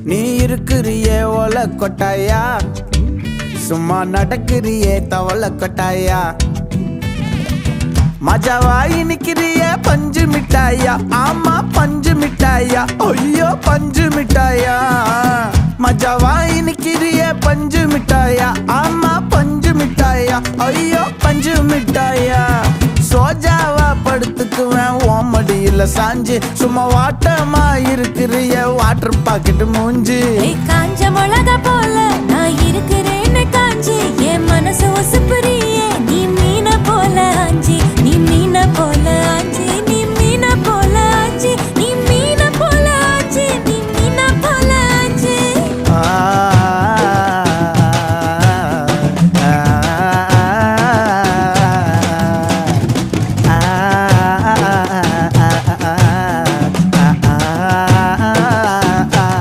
நீ இருக்கிறியே ஓல கொட்டாயா, சும்மா நடக்கிறியே தவள கொட்டாயா. மஜாவாய் நிக்கிறிய பஞ்சு மிட்டாயா, ஆமா பஞ்சு மிட்டாயா, ஐயோ பஞ்சு மிட்டாயா. மஜாவாய் நிக்கிறிய பஞ்சு மிட்டாயா, ஆமா பஞ்சு மிட்டாயா, ஐயோ பஞ்சு மிட்டாயா. சோஜாவா படுத்துக்குவேன் ஓமடியில சாஞ்சு, சும்மா வாட்டமா இருக்கிறிய வாட்டர் பாக்கெட் மூஞ்சி.